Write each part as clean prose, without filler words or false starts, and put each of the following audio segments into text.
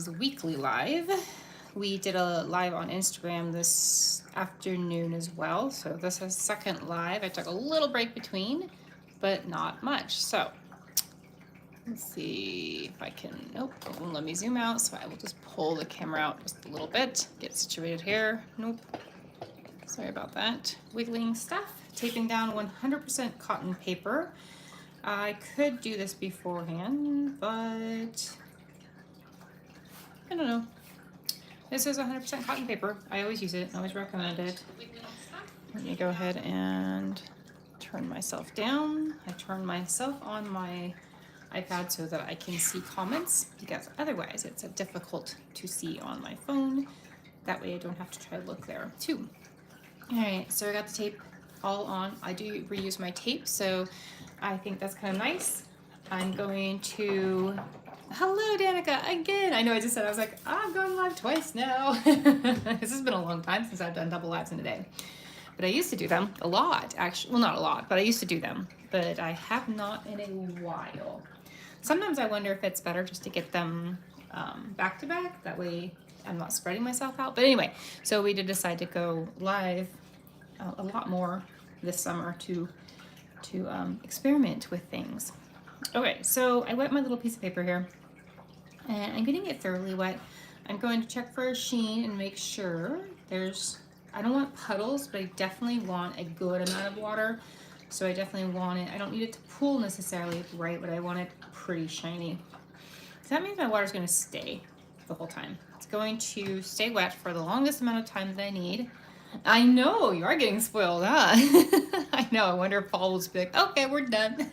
Lindsay's weekly live. We did a live on Instagram this afternoon as well, so this is second live. I took a little break between, but not much. So let's see if I can, nope, it won't let me zoom out, so I will just pull the camera out just a little bit, get situated here. Nope, sorry about that. Wiggling stuff, taping down 100% cotton paper. I could do this beforehand, but I don't know. This is 100% cotton paper. I always use it, I always recommend it. Let me go ahead and turn myself down. I turn myself on my iPad so that I can see comments, because otherwise it's difficult to see on my phone. That way I don't have to try to look there too. All right, so I got the tape all on. I do reuse my tape, so I think that's kind of nice. I'm going to, hello Danica, again. I know I just said, I was like, I'm going live twice now. This has been a long time since I've done double lives in a day. But I used to do them a lot, actually. Well, not a lot, but I used to do them. But I have not in a while. Sometimes I wonder if it's better just to get them back to back. That way I'm not spreading myself out. But anyway, so we did decide to go live a lot more this summer to experiment with things. Okay, so I wet my little piece of paper here, and I'm getting it thoroughly wet. I'm going to check for a sheen and make sure there's, I don't want puddles, but I definitely want a good amount of water. So I definitely want it, I don't need it to pool necessarily, right, but I want it pretty shiny. So that means my water's gonna stay the whole time. It's going to stay wet for the longest amount of time that I need. I know, you are getting spoiled, huh? I know, I wonder if Paul will just be like, okay, we're done.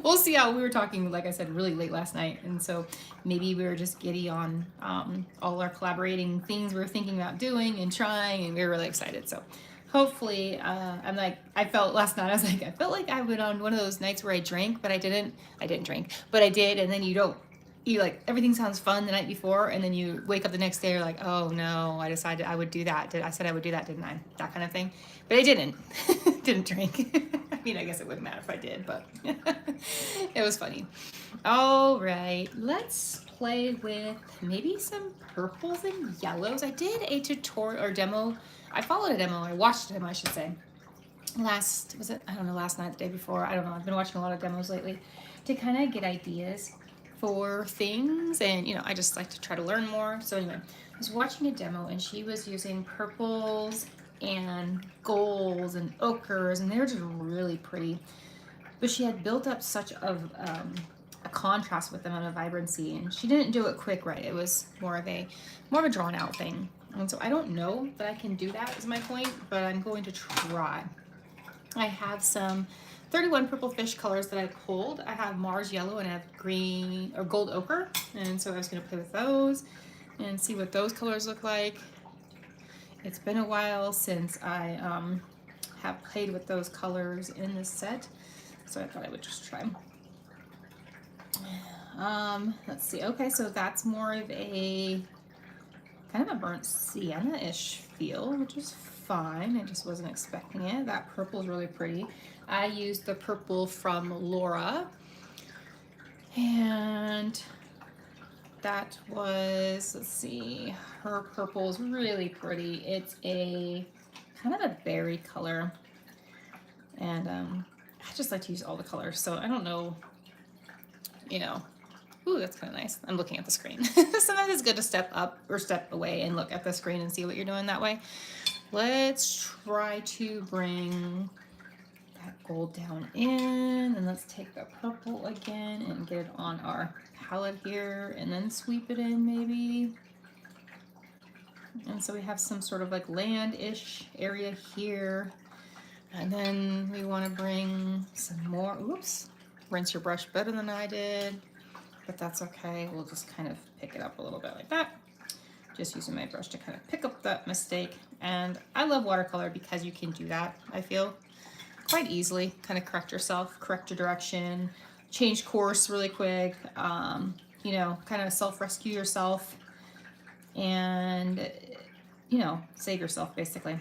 We'll see how, we were talking, like I said, really late last night. And so maybe we were just giddy on all our collaborating things we were thinking about doing and trying, and we were really excited. So hopefully, I'm like, I felt last night, I was like, I felt like I went on one of those nights where I drank, but I didn't drink, but I did. And then you like, everything sounds fun the night before, and then you wake up the next day, you're like, oh no, I decided I would do that. I said I would do that, didn't I? That kind of thing. But I didn't. Didn't drink. I mean, I guess it wouldn't matter if I did, but it was funny. All right, let's play with maybe some purples and yellows. I did a tutorial or demo. I followed a demo, I watched a demo, I should say. Last night, the day before, I don't know. I've been watching a lot of demos lately to kind of get ideas for things, and I just like to try to learn more. So anyway, I was watching a demo and she was using purples and golds and ochres, and they were just really pretty, but she had built up such a contrast with them and a vibrancy, and she didn't do it quick, right? It was more of a drawn out thing. And so I don't know that I can do that, is my point, but I'm going to try. I have some 31 purple fish colors that I pulled. I have Mars yellow and I have green or gold ochre. And so I was going to play with those and see what those colors look like. It's been a while since I have played with those colors in this set, so I thought I would just try. Let's see. Okay, so that's more of a kind of a burnt sienna-ish feel, which is fine. I just wasn't expecting it. That purple is really pretty. I used the purple from Laura, and that was, let's see, her purple is really pretty. It's a kind of a berry color, and I just like to use all the colors, so I don't know, ooh, that's kind of nice. I'm looking at the screen. Sometimes it's good to step up or step away and look at the screen and see what you're doing that way. Let's try to bring that gold down in, and let's take the purple again and get it on our palette here, and then sweep it in maybe. And so we have some sort of like land-ish area here. And then we want to bring some more, oops, rinse your brush better than I did, but that's okay. We'll just kind of pick it up a little bit like that. Just using my brush to kind of pick up that mistake. And I love watercolor because you can do that, I feel, quite easily. Kind of correct yourself, correct your direction, change course really quick, kind of self-rescue yourself and, save yourself basically.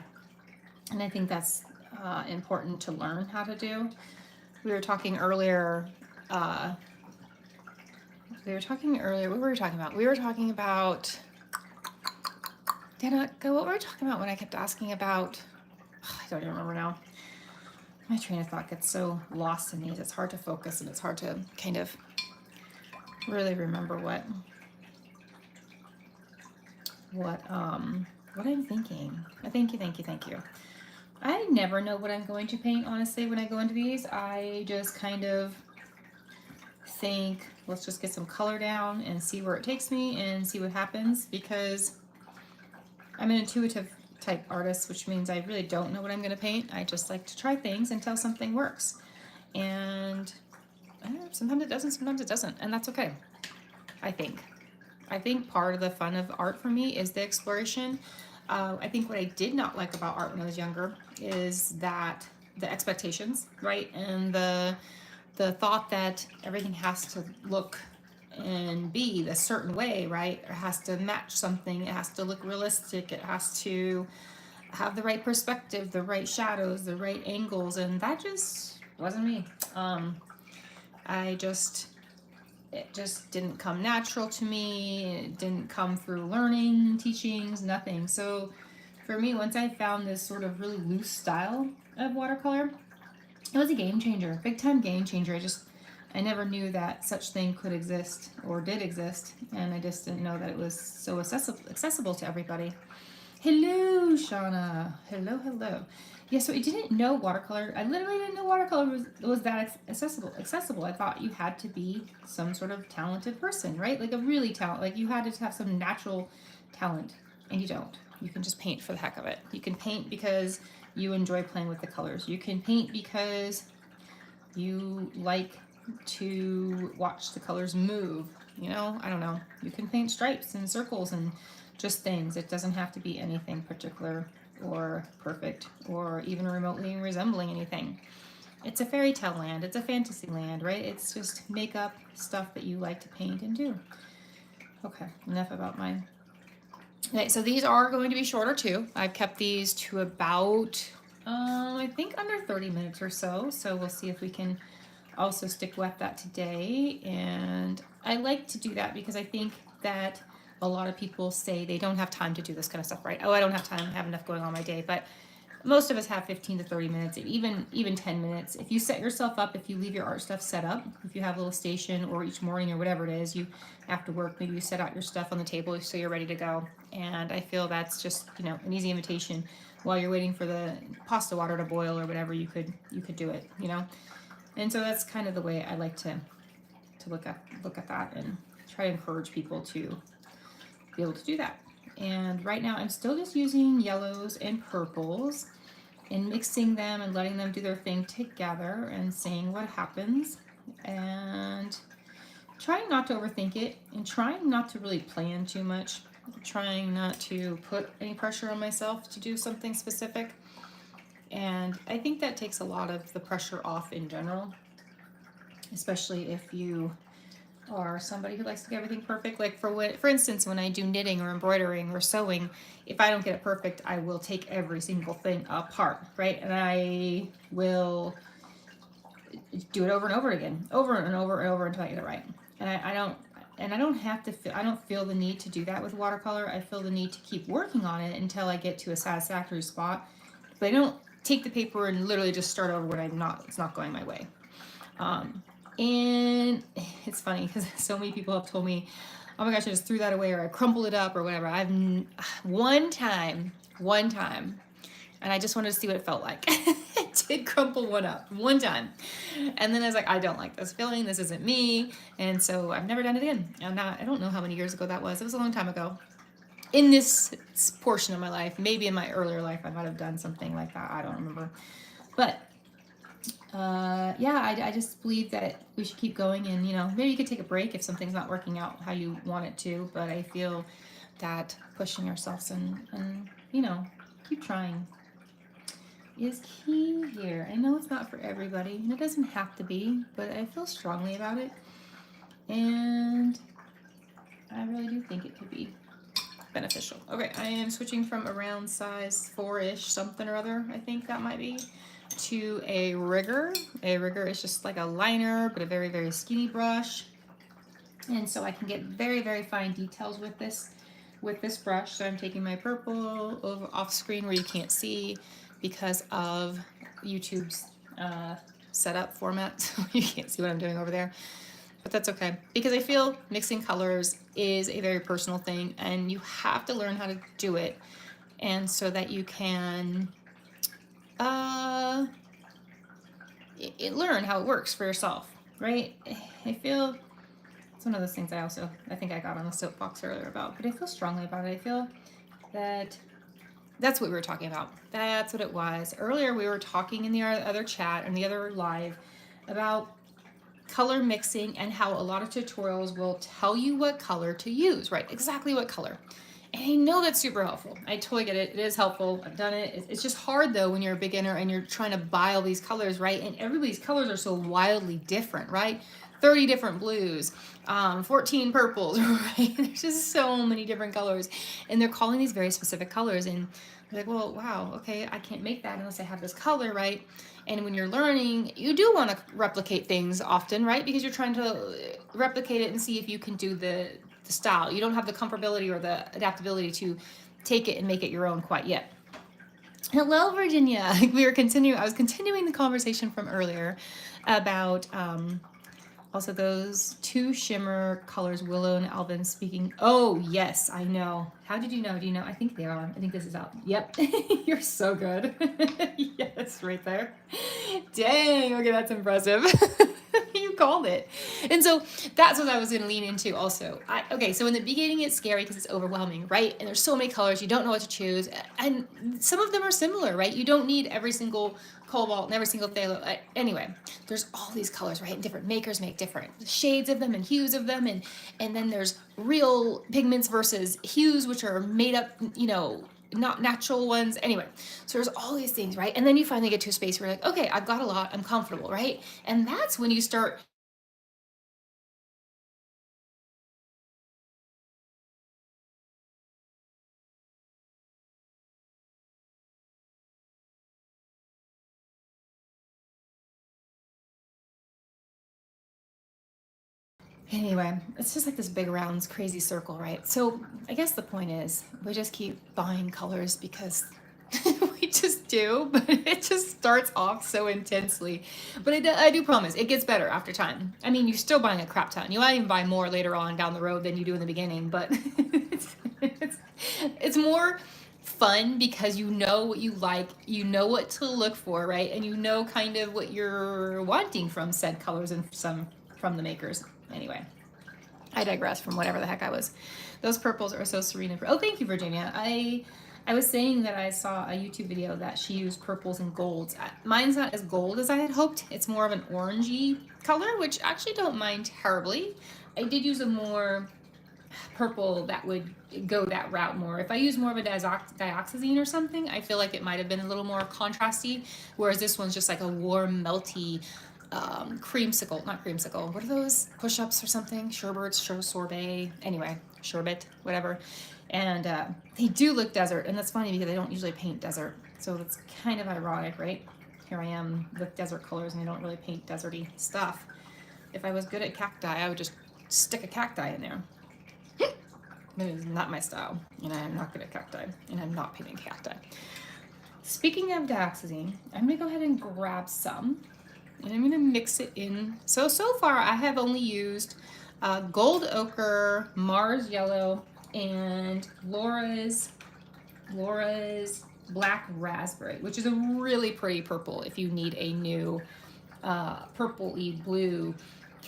And I think that's important to learn how to do. We were talking earlier We were talking earlier. What were we talking about? We were talking about. Danica, what were we talking about when I kept asking about? I don't even remember now. My train of thought gets so lost in these. It's hard to focus and it's hard to kind of really remember what I'm thinking. Thank you. I never know what I'm going to paint, honestly, when I go into these. I just kind of think, let's just get some color down and see where it takes me and see what happens, because I'm an intuitive type artist, which means I really don't know what I'm going to paint. I just like to try things until something works. And sometimes it doesn't, and that's okay, I think. I think part of the fun of art for me is the exploration. I think what I did not like about art when I was younger is that the expectations, right? And the thought that everything has to look and be a certain way, right? It has to match something. It has to look realistic. It has to have the right perspective, the right shadows, the right angles, and that just wasn't me. It just didn't come natural to me. It didn't come through learning, teachings, nothing. So for me, once I found this sort of really loose style of watercolor, it was a game changer, big time game changer. I never knew that such thing could exist or did exist, and I just didn't know that it was so accessible to everybody. Hello, Shauna. Hello. Yeah, so I didn't know watercolor. I literally didn't know watercolor was that accessible. I thought you had to be some sort of talented person, right? Like a really talent. Like you had to have some natural talent, and you don't. You can just paint for the heck of it. You can paint because you enjoy playing with the colors. You can paint because you like to watch the colors move. You know, I don't know. You can paint stripes and circles and just things. It doesn't have to be anything particular or perfect or even remotely resembling anything. It's a fairy tale land. It's a fantasy land, right? It's just make up stuff that you like to paint and do. Okay, enough about mine. Okay, so these are going to be shorter too. I've kept these to about, I think under 30 minutes or so. So we'll see if we can also stick with that today. And I like to do that because I think that a lot of people say they don't have time to do this kind of stuff, right? Oh, I don't have time, I have enough going on my day. But most of us have 15 to 30 minutes, even 10 minutes. If you set yourself up, if you leave your art stuff set up, if you have a little station or each morning or whatever it is, you after work, maybe you set out your stuff on the table so you're ready to go. And I feel that's just, an easy invitation. While you're waiting for the pasta water to boil or whatever, you could do it, And so that's kind of the way I like to look at that and try to encourage people to be able to do that. And right now I'm still just using yellows and purples and mixing them and letting them do their thing together and seeing what happens, and trying not to overthink it and trying not to really plan too much, trying not to put any pressure on myself to do something specific. And I think that takes a lot of the pressure off in general, especially if you are somebody who likes to get everything perfect. Like for instance, when I do knitting or embroidering or sewing, if I don't get it perfect, I will take every single thing apart, right? And I will do it over and over again, over and over and over until I get it right. And I don't have to I don't feel the need to do that with watercolor. I feel the need to keep working on it until I get to a satisfactory spot. But I don't take the paper and literally just start over when it's not going my way. And it's funny because so many people have told me, oh my gosh, I just threw that away or I crumpled it up or whatever. I've one time, and I just wanted to see what it felt like. I did crumple one up one time. And then I was like, I don't like this feeling. This isn't me. And so I've never done it again. I don't know how many years ago that was. It was a long time ago. In this portion of my life, maybe in my earlier life, I might have done something like that. I don't remember. But I just believe that we should keep going, and maybe you could take a break if something's not working out how you want it to, but I feel that pushing ourselves and keep trying is key here. I know it's not for everybody, and it doesn't have to be, but I feel strongly about it, and I really do think it could be beneficial. Okay, I am switching from around size 4-ish something or other, I think that might be, to a rigger. A rigger is just like a liner, but a very, very skinny brush. And so I can get very, very fine details with this brush. So I'm taking my purple over off screen where you can't see because of YouTube's setup format. So you can't see what I'm doing over there. But that's okay, because I feel mixing colors is a very personal thing, and you have to learn how to do it, and so that you can learn how it works for yourself, right? I feel it's one of those things I think I got on the soapbox earlier about, but I feel strongly about it. I feel that that's what we were talking about. That's what it was. Earlier we were talking in the other chat and the other live about color mixing and how a lot of tutorials will tell you what color to use, right? Exactly what color. And I know that's super helpful. I totally get it. It is helpful. I've done it. It's just hard though when you're a beginner and you're trying to buy all these colors, right? And everybody's colors are so wildly different, right? 30 different blues, 14 purples, right? There's just so many different colors. And they're calling these very specific colors. And you're like, well, wow, okay, I can't make that unless I have this color, right? And when you're learning, you do want to replicate things often, right? Because you're trying to replicate it and see if you can do the style. You don't have the comfortability or the adaptability to take it and make it your own quite yet. Hello, Virginia. I was continuing the conversation from earlier about also those two shimmer colors, Willow and Alvin speaking. Oh, yes, I know. How did you know? Do you know? I think they are. I think this is out. Yep. You're so good. Yes, right there. Dang. Okay, that's impressive. You called it. And so that's what I was going to lean into also. Okay, so in the beginning it's scary because it's overwhelming, right? And there's so many colors, you don't know what to choose. And some of them are similar, right? You don't need every single cobalt and every single phthalo. Anyway, there's all these colors, right? And different makers make different shades of them and hues of them. And then there's real pigments versus hues, which are made up, not natural ones. Anyway, so there's all these things, right? And then you finally get to a space where you're like, okay, I've got a lot, I'm comfortable, right? And that's when you start Anyway, it's just like this big round crazy circle, right? So I guess the point is we just keep buying colors because we just do, but it just starts off so intensely. But I do promise it gets better after time. I mean, you're still buying a crap ton. You might even buy more later on down the road than you do in the beginning, but it's more fun because you know what you like, you know what to look for, right? And you know kind of what you're wanting from said colors and some from the makers. Anyway, I digress from whatever the heck I was. Those purples are so serene and oh, thank you, Virginia. I was saying that I saw a YouTube video that she used purples and golds. Mine's not as gold as I had hoped. It's more of an orangey color, which I actually don't mind terribly. I did use a more purple that would go that route more. If I use more of a dioxazine or something, I feel like it might have been a little more contrasty, whereas this one's just like a warm, melty creamsicle, not creamsicle, what are those, push-ups or something, sorbet, anyway, sherbet, whatever. And they do look desert, and that's funny because I don't usually paint desert, so that's kind of ironic, right? Here I am with desert colors and I don't really paint deserty stuff. If I was good at cacti, I would just stick a cacti in there. It is not my style, and I am not good at cacti, and I'm not painting cacti. Speaking of dioxazine, I'm gonna go ahead and grab some, and I'm gonna mix it in. So far I have only used gold ochre, Mars yellow, and Laura's black raspberry, which is a really pretty purple if you need a new purple-y blue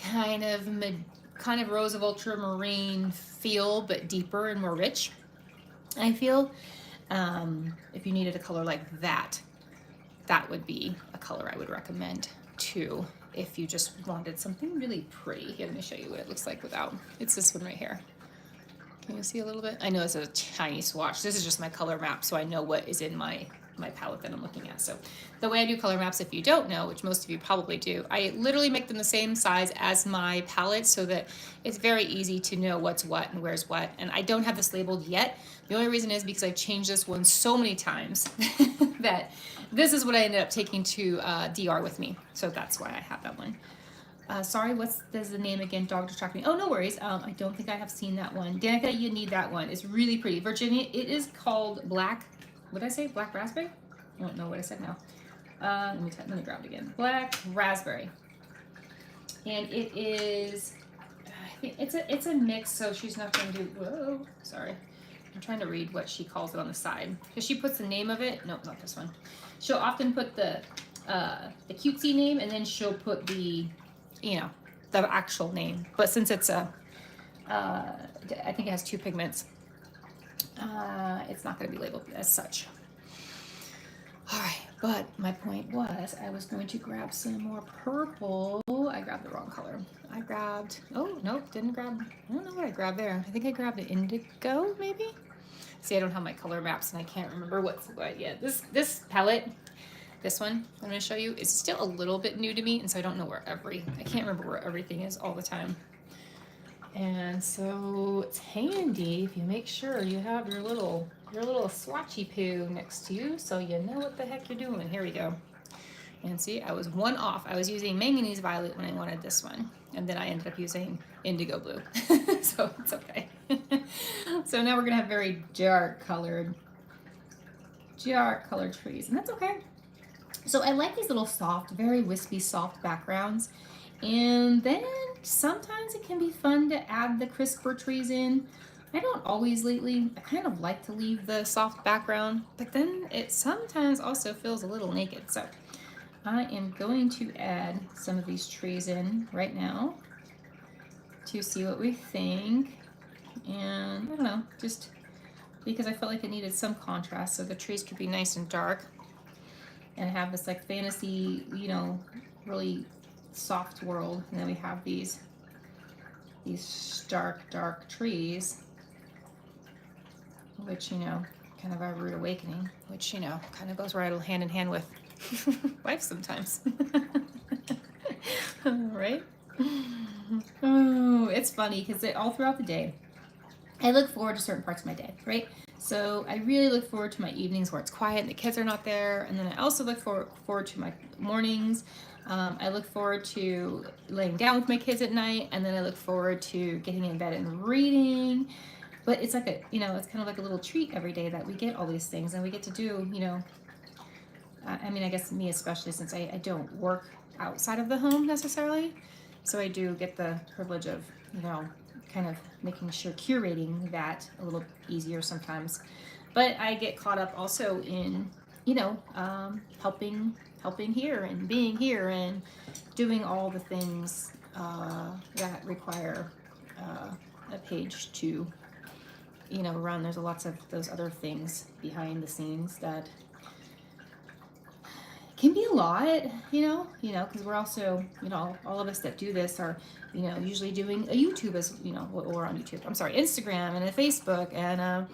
kind of rose of ultramarine feel, but deeper and more rich. I feel if you needed a color like that, that would be a color I would recommend too. If you just wanted something really pretty. Here, let me show you what it looks like without. It's this one right here. Can you see a little bit? I know this is a tiny swatch. This is just my color map, so I know what is in my palette that I'm looking at. So the way I do color maps, if you don't know, which most of you probably do, I literally make them the same size as my palette so that it's very easy to know what's what and where's what. And I don't have this labeled yet. The only reason is because I've changed this one so many times that this is what I ended up taking to DR with me. So that's why I have that one. Sorry, what's the name again? Dog Distract Me. Oh, no worries. I don't think I have seen that one. Danica, you need that one. It's really pretty. Virginia, it is called Black. What did I say? Black Raspberry? I don't know what I said now. Let me grab it again. Black Raspberry. And it is, I think it's a mix, so she's not going to do, whoa, sorry. I'm trying to read what she calls it on the side. Because she puts the name of it. Nope, not this one. She'll often put the cutesy name, and then she'll put the, you know, the actual name. But since it's I think it has 2 pigments, it's not going to be labeled as such. All right, but my point was I was going to grab some more purple. I grabbed the wrong color. I grabbed, oh, nope, didn't grab, I don't know what I grabbed there. I think I grabbed an indigo, maybe? See, I don't have my color maps, and I can't remember what's what yet. This palette, this one I'm going to show you, is still a little bit new to me, and so I don't know where I can't remember where everything is all the time. And so it's handy if you make sure you have your little swatchy poo next to you, so you know what the heck you're doing. Here we go. And see, I was 1 off. I was using manganese violet when I wanted this one, and then I ended up using indigo blue. So it's okay. So now we're gonna have very dark colored trees, and that's okay. So I like these little soft, very wispy, soft backgrounds. And then sometimes it can be fun to add the crisper trees in. I don't always lately. I kind of like to leave the soft background, but then it sometimes also feels a little naked. So I am going to add some of these trees in right now to see what we think. And I don't know, just because I felt like it needed some contrast, so the trees could be nice and dark and have this like fantasy, you know, really soft world. And then we have these dark trees, which, you know, kind of our rude awakening, which, you know, kind of goes right hand in hand with life sometimes. Right? Oh, it's funny because all throughout the day, I look forward to certain parts of my day, right? So I really look forward to my evenings where it's quiet and the kids are not there. And then I also look forward to my mornings. I look forward to laying down with my kids at night. And then I look forward to getting in bed and reading. But it's like it's kind of like a little treat every day that we get all these things and we get to do, you know, I mean, I guess me especially, since I don't work outside of the home necessarily. So I do get the privilege of, you know, kind of making sure curating that a little easier sometimes. But I get caught up also in, you know, helping here and being here and doing all the things that require a page to, you know, run. There's lots of those other things behind the scenes that can be a lot, you know, because we're also, you know, all of us that do this are, you know, usually doing a YouTube as, you know, or on YouTube, I'm sorry, Instagram and a Facebook and,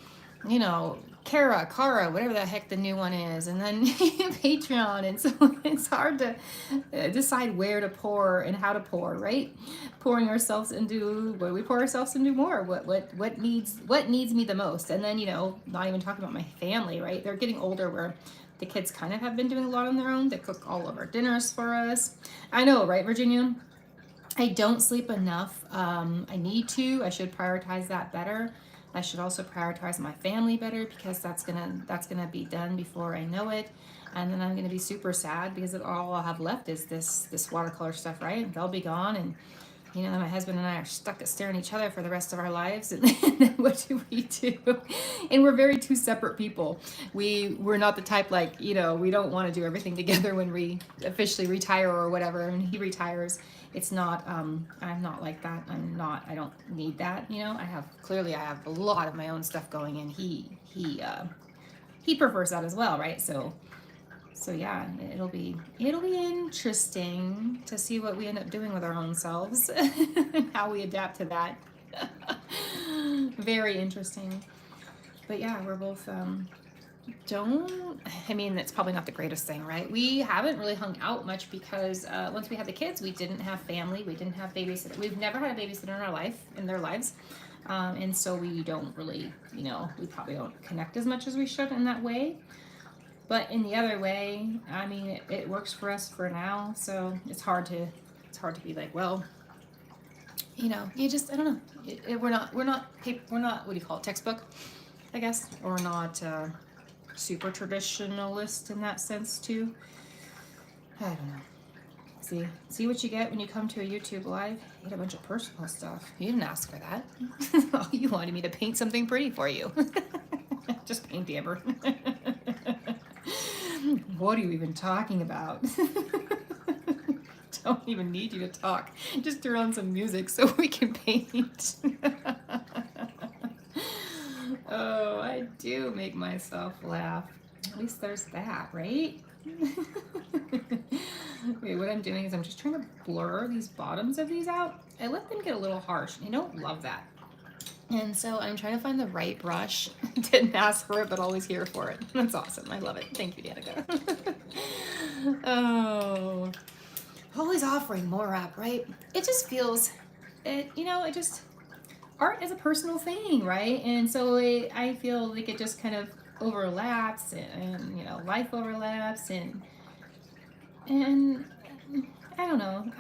you know, Kara, whatever the heck the new one is, and then Patreon, and so it's hard to decide where to pour and how to pour, right? Pouring ourselves into, what do we pour ourselves into more? What needs me the most? And then, you know, not even talking about my family, right? They're getting older where the kids kind of have been doing a lot on their own. They cook all of our dinners for us. I know, right, Virginia? I don't sleep enough. I need to. I should prioritize that better. I should also prioritize my family better because that's gonna be done before I know it. And then I'm gonna be super sad because all I'll have left is this watercolor stuff, right? They'll be gone, and you know, my husband and I are stuck at staring at each other for the rest of our lives. And then what do we do? And we're very two separate people. We're not the type, like, you know, we don't want to do everything together when we officially retire or whatever. And he retires. It's not, I'm not like that. I don't need that. You know, I have a lot of my own stuff going, and he prefers that as well. Right. So yeah, it'll be interesting to see what we end up doing with our own selves and how we adapt to that. Very interesting. But yeah, we're both it's probably not the greatest thing, right? We haven't really hung out much because once we had the kids, we didn't have family, we didn't have babysitter. We've never had a babysitter in their lives. And so we don't really, you know, we probably don't connect as much as we should in that way. But in the other way, I mean, it works for us for now, so it's hard to It's hard to be like, well, you know, you just, I don't know. We're not, what do you call it, textbook, I guess, or not super traditionalist in that sense too. I don't know. See what you get when you come to a YouTube live. You get a bunch of personal stuff. You didn't ask for that. Oh, you wanted me to paint something pretty for you. Just paint the Amber. What are you even talking about? Don't even need you to talk. Just turn on some music so we can paint. Oh, I do make myself laugh. At least there's that, right? Wait, what I'm doing is I'm just trying to blur these bottoms of these out. I let them get a little harsh. I don't love that. And so I'm trying to find the right brush. Didn't ask for it, but always here for it. That's awesome. I love it. Thank you, Danica. Oh, always offering more up, right? It just feels, art is a personal thing, right? And so I feel like it just kind of overlaps and life overlaps and I don't know.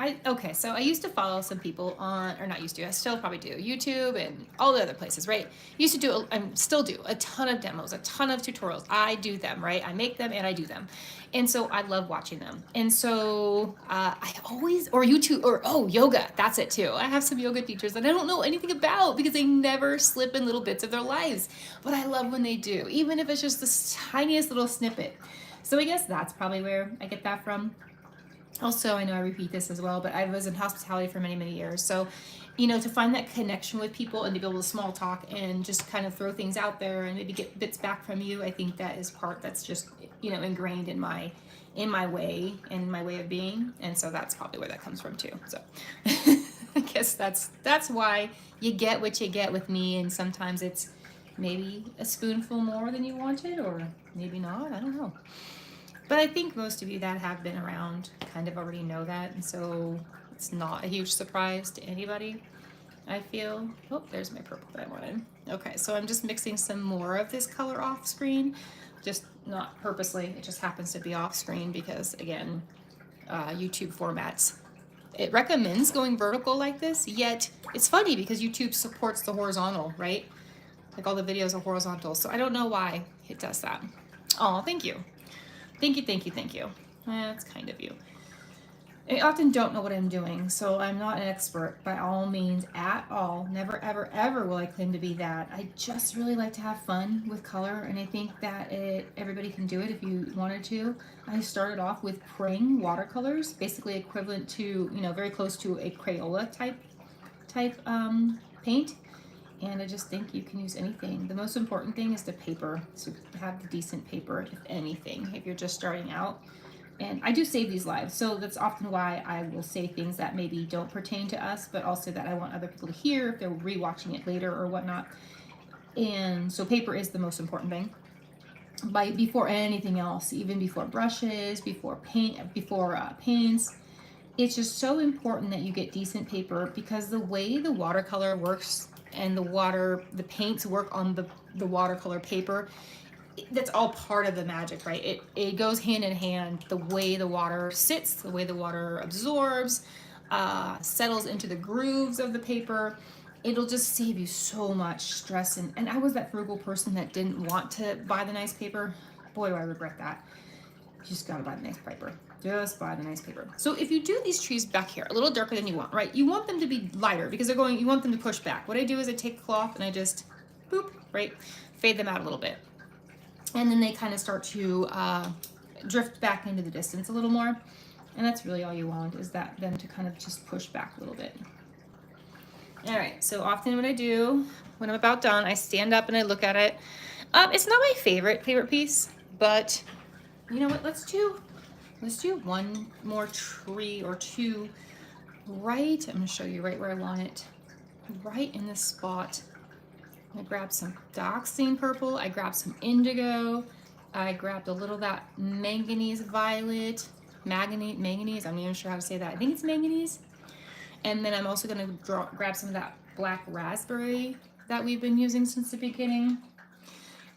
So I used to follow some people on, or not used to, I still probably do, YouTube and all the other places, right? Used to do, I still do a ton of demos, a ton of tutorials. I do them, right? I make them and I do them. And so I love watching them. And so or YouTube, yoga, that's it too. I have some yoga teachers that I don't know anything about because they never slip in little bits of their lives. But I love when they do, even if it's just the tiniest little snippet. So I guess that's probably where I get that from. Also, I know I repeat this as well, but I was in hospitality for many, many years. So, to find that connection with people and to be able to small talk and just kind of throw things out there and maybe get bits back from you, I think that is part that's just, ingrained in my way, in my way of being. And so that's probably where that comes from too. So I guess that's why you get what you get with me. And sometimes it's maybe a spoonful more than you wanted, or maybe not. I don't know. But I think most of you that have been around kind of already know that, and so it's not a huge surprise to anybody, I feel. Oh, there's my purple that I wanted. Okay, so I'm just mixing some more of this color off screen, just not purposely, it just happens to be off screen because, again, YouTube formats, it recommends going vertical like this, yet it's funny because YouTube supports the horizontal, right? Like all the videos are horizontal, so I don't know why it does that. Oh, thank you. Thank you, thank you, thank you. That's kind of you. I often don't know what I'm doing, so I'm not an expert by all means at all. Never, ever, ever will I claim to be that. I just really like to have fun with color, and I think that everybody can do it if you wanted to. I started off with Prang watercolors, basically equivalent to, very close to a Crayola type paint. And I just think you can use anything. The most important thing is the paper, so have the decent paper, if anything, if you're just starting out. And I do save these live, so that's often why I will say things that maybe don't pertain to us, but also that I want other people to hear if they're rewatching it later or whatnot. And so paper is the most important thing. Before anything else, even before brushes, before paints, it's just so important that you get decent paper because the way the watercolor works and the paints work on the watercolor paper, that's all part of the magic, right? It goes hand in hand. The way the water sits, the way the water absorbs, settles into the grooves of the paper, it'll just save you so much stress. And I was that frugal person that didn't want to buy the nice paper. Boy, do I regret that. You just gotta buy the nice paper. Just buy the nice paper. So if you do these trees back here, a little darker than you want, right? You want them to be lighter because you want them to push back. What I do is I take a cloth and I just, boop, right? Fade them out a little bit. And then they kind of start to drift back into the distance a little more. And that's really all you want, is them to kind of just push back a little bit. All right, so often what I do when I'm about done, I stand up and I look at it. It's not my favorite piece, but you know what, let's do one more tree or two right, I'm gonna show you right where I want it, right in this spot. I grabbed some Dioxazine purple, I grabbed some indigo, I grabbed a little of that manganese violet, manganese, I'm not even sure how to say that, I think it's manganese. And then I'm also gonna grab some of that black raspberry that we've been using since the beginning.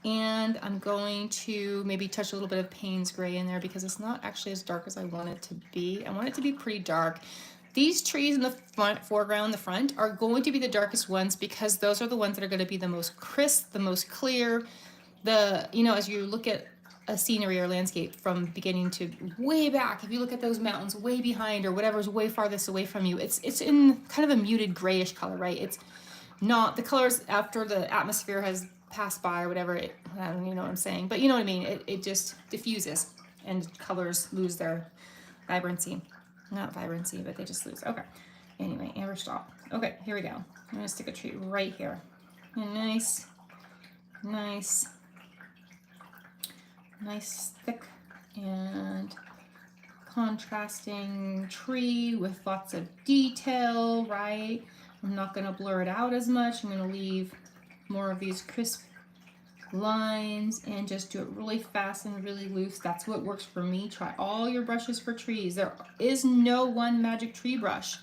And I'm going to maybe touch a little bit of Payne's gray in there because it's not actually as dark as I want it to be. I want it to be pretty dark. These trees in the front, foreground, the front, are going to be the darkest ones because those are the ones that are going to be the most crisp, the most clear. As you look at a scenery or landscape from beginning to way back, if you look at those mountains way behind or whatever's way farthest away from you, it's in kind of a muted grayish color, right? It's not the colors after the atmosphere has passed by or whatever. I don't know what I'm saying, but you know what I mean. It just diffuses and colors lose their vibrancy. Not vibrancy, but they just lose. Okay. Anyway, amber stop. Okay, here we go. I'm gonna stick a tree right here. A nice, thick and contrasting tree with lots of detail, right? I'm not gonna blur it out as much. I'm gonna leave more of these crisp lines and just do it really fast and really loose. That's what works for me. Try all your brushes for trees. There is no one magic tree brush.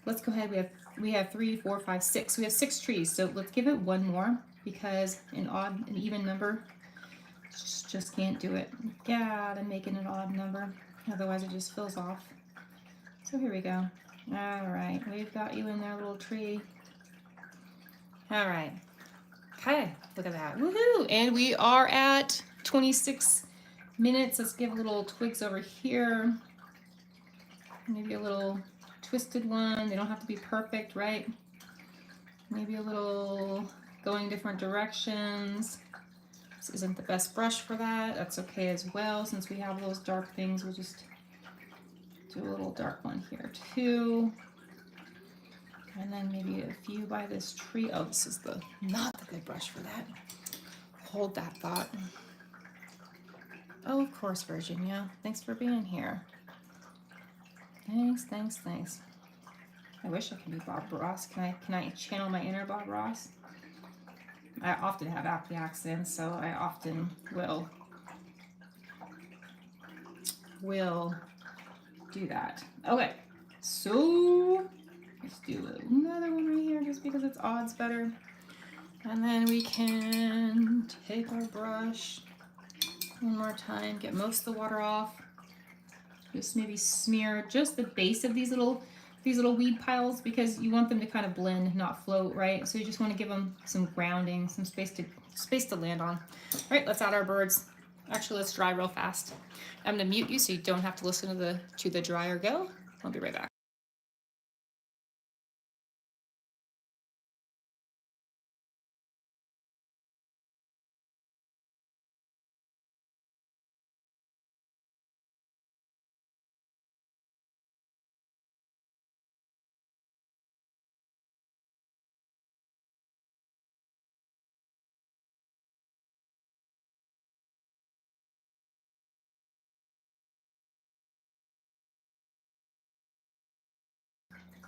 Let's go ahead. We have 3, 4, 5, 6. We have 6 trees. So let's give it one more because an even number just can't do it. Gotta make it an odd number. Otherwise it just fills off. So here we go. All right. We've got you in there, little tree. All right. Okay, look at that. Woohoo! And we are at 26 minutes. Let's give little twigs over here. Maybe a little twisted one. They don't have to be perfect, right? Maybe a little going different directions. This isn't the best brush for that. That's okay as well. Since we have those dark things, we'll just do a little dark one here too. And then maybe a few by this tree. Oh, this is not the good brush for that. Hold that thought. Oh, of course, Virginia. Thanks for being here. Thanks. I wish I could be Bob Ross. Can I channel my inner Bob Ross? I often have happy accents, so I often will do that. Okay, so let's do another one right here just because it's odds better. And then we can take our brush one more time, get most of the water off. Just maybe smear just the base of these little weed piles because you want them to kind of blend, not float, right? So you just want to give them some grounding, some space to land on. All right, let's add our birds. Actually, let's dry real fast. I'm gonna mute you so you don't have to listen to the dryer go. I'll be right back.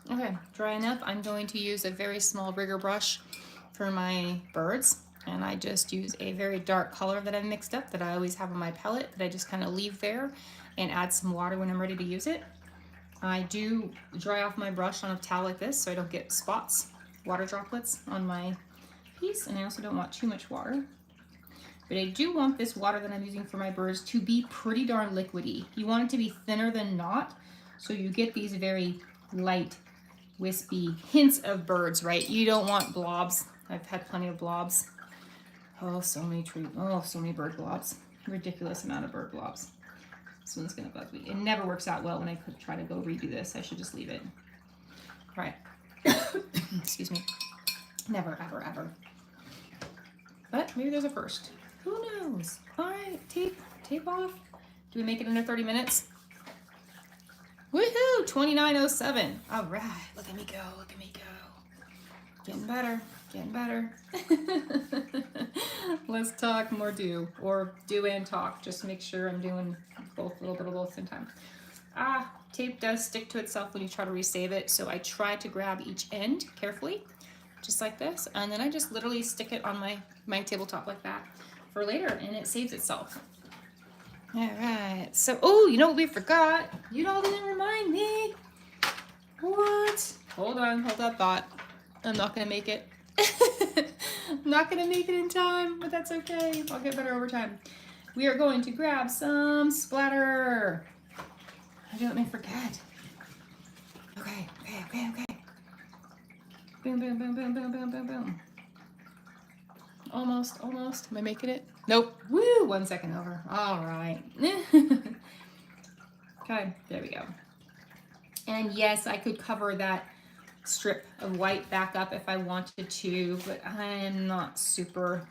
Okay, drying up. I'm going to use a very small rigger brush for my birds. And I just use a very dark color that I've mixed up that I always have on my palette that I just kind of leave there and add some water when I'm ready to use it. I do dry off my brush on a towel like this so I don't get spots, water droplets on my piece, and I also don't want too much water. But I do want this water that I'm using for my birds to be pretty darn liquidy. You want it to be thinner than not, so you get these very light, wispy hints of birds, right? You don't want blobs. I've had plenty of blobs. Oh, so many bird blobs. Ridiculous amount of bird blobs. This one's gonna bug me. It never works out well when I could try to go redo this. I should just leave it. All right. Excuse me. Never, ever, ever. But maybe there's a first. Who knows? All right, tape off. Do we make it under 30 minutes? Woohoo! 29:07. All right. Look at me go. Look at me go. Getting better. Getting better. Let's talk more do, or do and talk. Just make sure I'm doing both, a little bit of both in time. Tape does stick to itself when you try to resave it, so I try to grab each end carefully, just like this, and then I just literally stick it on my tabletop like that for later, and it saves itself. All right, so, oh, you know what we forgot? You all didn't remind me. What? Hold on, hold that thought. I'm not gonna make it. I'm not gonna make it in time, but that's okay. I'll get better over time. We are going to grab some splatter. I don't let me forget. Okay, okay, okay, okay. Boom, boom, boom, boom, boom, boom, boom, boom. Almost, almost. Am I making it? Nope. Woo, 1 second over. All right. Okay, there we go. And yes, I could cover that strip of white back up if I wanted to, but I'm not super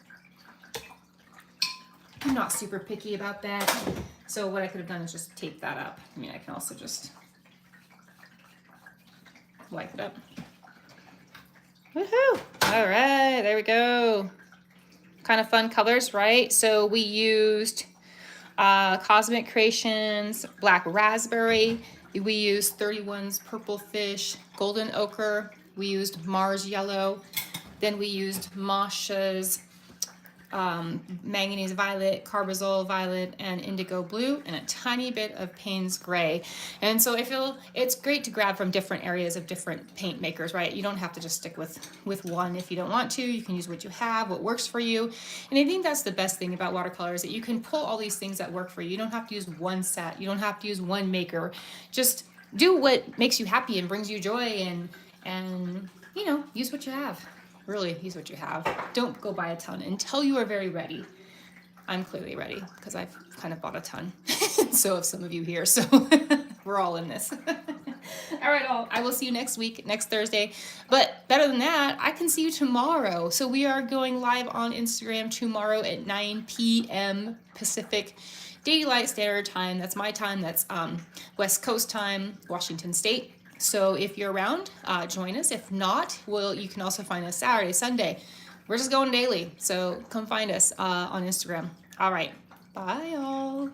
picky about that. So what I could have done is just tape that up. I mean, I can also just wipe it up. Woohoo! All right, there we go. Kind of fun colors, right? So we used Cosmic Creations Black Raspberry. We used 31's Purple Fish, Golden Ochre. We used Mars Yellow. Then we used Masha's manganese violet, carbazole violet, and indigo blue, and a tiny bit of Payne's gray. And so I feel it's great to grab from different areas of different paint makers, right? You don't have to just stick with one if you don't want to. You can use what you have, what works for you. And I think that's the best thing about watercolors, that you can pull all these things that work for you. You don't have to use one set. You don't have to use one maker. Just do what makes you happy and brings you joy, and you know, use what you have. Really, use what you have. Don't go buy a ton until you are very ready. I'm clearly ready because I've kind of bought a ton. So have some of you here. So we're all in this. All right, I will see you next week, next Thursday. But better than that, I can see you tomorrow. So we are going live on Instagram tomorrow at 9 p.m. Pacific Daylight Standard Time. That's my time. That's West Coast time, Washington State. So if you're around, join us. If not, you can also find us Saturday, Sunday. We're just going daily. So come find us on Instagram. All right. Bye, y'all.